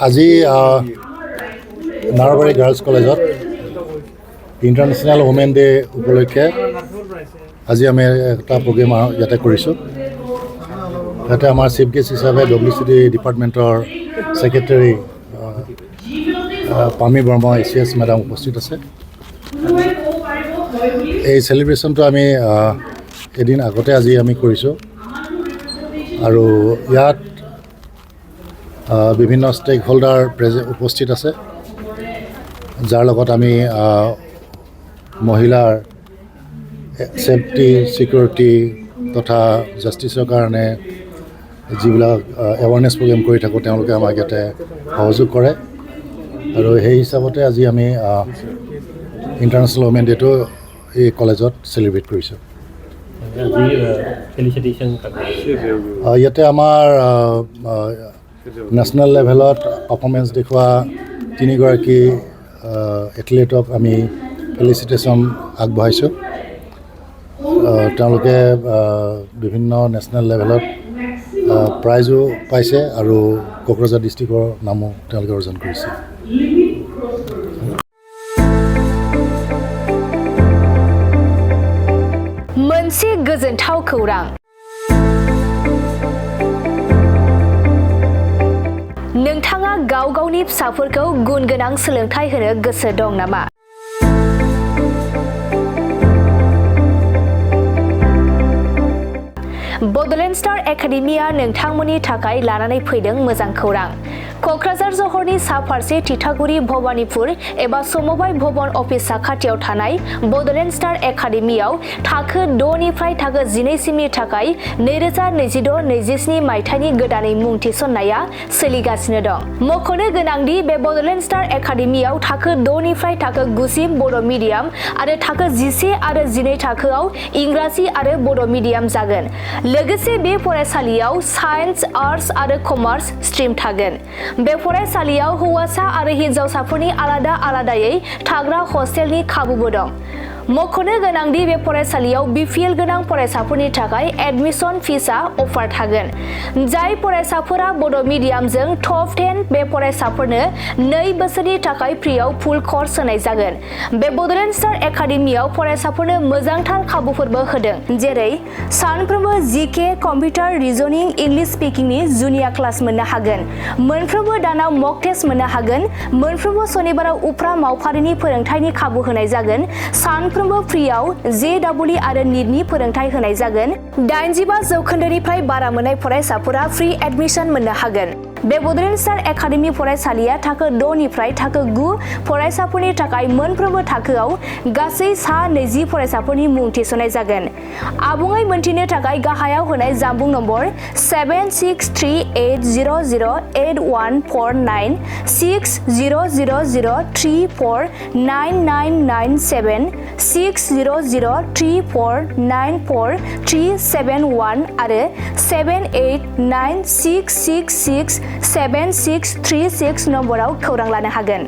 আজি নাৰাবাৰী গাৰ্লছ কলেজত international women day উপলক্ষে আজি আমি এটা প্ৰগ্ৰেম ইয়াতে কৰিছোঁ। ইয়াতে আমাৰ চিফ গেষ্ট হিচাপে WCD ডিপাৰ্টমেণ্টৰ ছেক্ৰেটাৰী পামী বৰ্মা ACS মেডাম উপস্থিত আছে। এই চেলিব্ৰেশ্যনটো আমি এদিন আগতে আজি আমি কৰিছোঁ আৰু ইয়াত বিভিন্ন ষ্টেক হোল্ডাৰ উপস্থিত আছে, যাৰ লগত আমি মহিলাৰ ছেফটি ছিকিউৰিটি তথা জাষ্টিছৰ কাৰণে যিবিলাক এৱাৰনেছ প্ৰগ্ৰেম কৰি থাকোঁ তেওঁলোকে আমাক ইয়াতে সহযোগ কৰে আৰু সেই হিচাপতে আজি আমি ইণ্টাৰনেশ্যনেল ওমেন ডেটো এই কলেজত চেলিব্ৰেট কৰিছোঁ। ইয়াতে আমাৰ নেশ্যনেল লেভেলত পাৰফৰ্মেঞ্চ দেখুওৱা 3গৰাকী এথলেটক আমি ফেলিচিটেশ্যন আগবঢ়াইছোঁ। তেওঁলোকে বিভিন্ন নেশ্যনেল লেভেলত প্ৰাইজো পাইছে আৰু কোকৰাঝাৰ ডিষ্ট্ৰিক্টৰ নামো তেওঁলোকে অৰ্জন কৰিছে। मोनसे गोजोनथाव खौरां। नोंथाङा गाव-गावनि फिसाफोरखौ गुनगोनां सोलोंथाय होनो गोसो दं नामा? बड'लेण्ड स्टार एकाडेमिया नोंथांमोननि थाखाय लानानै फैदों मोजां खौरां। क'क्राझार जहरनि सा फारसे तितागुरि भबानिपुर एबा समबाय भवन अफिस साखाथियाव थानाय बड'लेण्ड स्टार एकाडेमियाव थाखो 6 निफ्राय थाखो 12 सिमनि थाखाय 2026-27 मायथाइनि गोदानै मुं थिसननाया सोलिगासिनो दं। मख'नो गोनांदि बे बड'लेण्ड स्टार एकाडेमियाव थाखो 6 निफ्राय थाखो 9 सिम बर' मिडियाम आरो थाखो 11 आरो 12 थाखोआव इंराजि आरो बर' मिडियाम जागोन। लोगोसे बे फरायसालियाव साइन्स, आर्ट्स आरो कमार्स स्ट्रीम थागोन। बे फरायसालियाव हौवासा आरो हिन्जावसाफोरनि आलादा आलादायै थाग्रा हस्टेलनि खाबुबो दं। मख'नो गोनांदि बे फरायसालियाव BPL गोनां फरायसाफोरनि थाखाय एडमिशन फिसआ अफार थागोन। जाय फरायसाफोरा बर' मिडियामजों टप 10 बे फरायसाफोरनो 2 बोसोरनि थाखाय फ्रियाव फुल कर्स होनाय जागोन। बे बड'लेण्ड स्टार एकाडेमियाव फरायसाफोरनो मोजांथार खाबुफोरबो होदों, जेरै सानफ्रोमबो GK, कम्पिउटार, रिजनिं, इंलिश स्पिकिंनि जुनिया क्लास मोननो हागोन। मोनफ्रोमबो दानाव मक टेस्ट मोननो हागोन। मोनफ्रोमबो शनिबाराव उफ्रा मावफारिनि फोरोंथायनि खाबु होनाय जागोन। सानफ्रोमबो फ्रियाव JEE आरो नीटनि फोरोंथाय होनाय जागोन। 85% बारा मोननाय फरायसाफोरा फ्रि एडमिशन मोननो हागोन। बे बड'लेण्ड स्टार एकाडेमि फरायसालिया थाखो 6 निफ्राय थाखो 9 फरायसाफोरनि थाखाय मोनफ्रोमबो थाखोआव गासै 20 फरायसाफोरनि मुं थिसननाय जागोन। आबुङै मोनथिनो थाखाय गाहायाव होनाय जानबुं नम्बर 7638008149 6000349997 6003494371 आरो 7896667636 नम्बराव खौरां लानो हागोन।